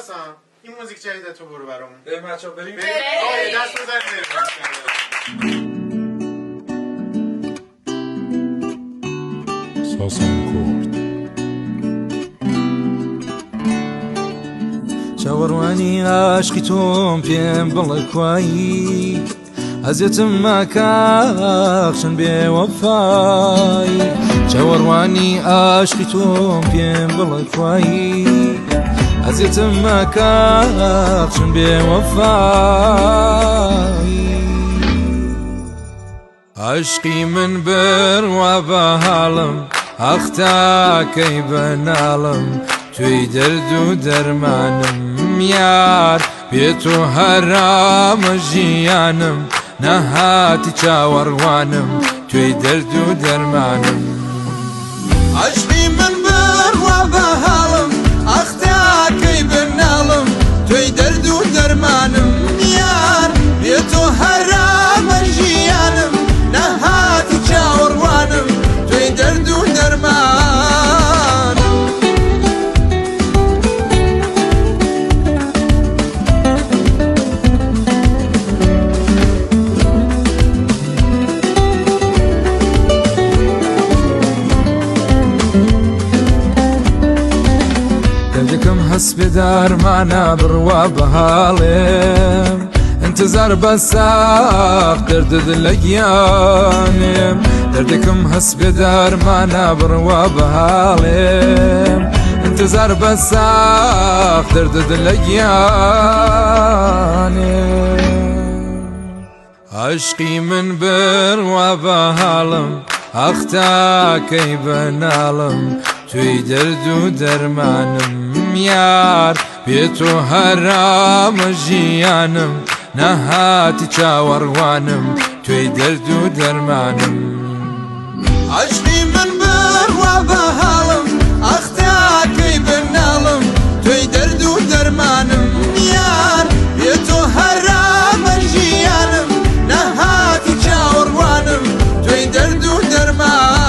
حسن این موزیک جدید تو برو برامون. بریم بچه‌ها بریم. دست بزنید. ساسم کرد چاوەڕوانی عاشقی تۆم پێم بڵێ کوایی ئەزیەتم ماکەخشن بێوەفایی چاوەڕوانی عاشقی تۆم پێم بڵێ کوایی ئەزیەتم ماکەخشن بێوەفایی عاشقی من بڕوا بە هاڵم ئەختاکەی بەناڵم توی دەرد و دەرمانم یار بێت و هەرامە ژیانم نەهاتی چاوەڕوانم توی دەرد و دەرمانم عاشقی من بڕوا بە هاڵم ئەختاکەی بەناڵم توی دەرد و دەرمانم یار بێت و هەرامە ژیانم نەهاتی چاوەڕوانم توی دەرد و دەرمانم هەست بێ دارمانە بڕوا بە هاڵێم انتظار بە ساق دەردت لە گیانێم دەردێکم هەست بێ دارمانە بڕوا بە هاڵێم انتظار بە ساق دەردت لە گیانێم عاشقی من بڕوا بە هاڵم ئەختاکەی بەناڵم توی دەرد و دەرمانم یار بێت و هەرامە ژیانم نەهاتی چاوەڕوانم توی دەرد و دەرمانم عاشقی من بڕوا بە هاڵم ئەختاکەی بەناڵم توی دەرد و دەرمانم یار بێت و هەرامە ژیانم نەهاتی چاوەڕوانم توی دەرد و دەرمانم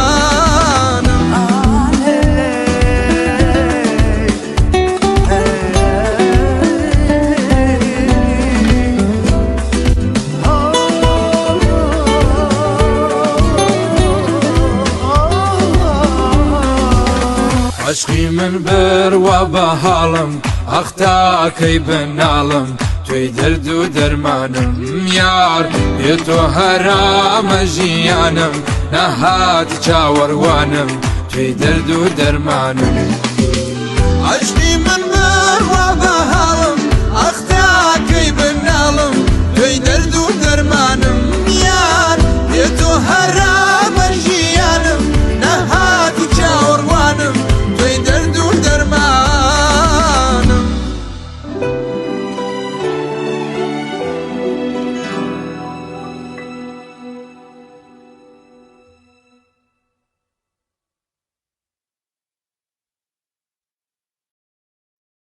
عاشقی من بڕوا بە هاڵم ئەختاکەی بەناڵم توی دەرد و دەرمانم یار بێت و هەرامە ژیانم نەهاتی چاوەڕوانم توی دەرد و دەرمانم عاشقی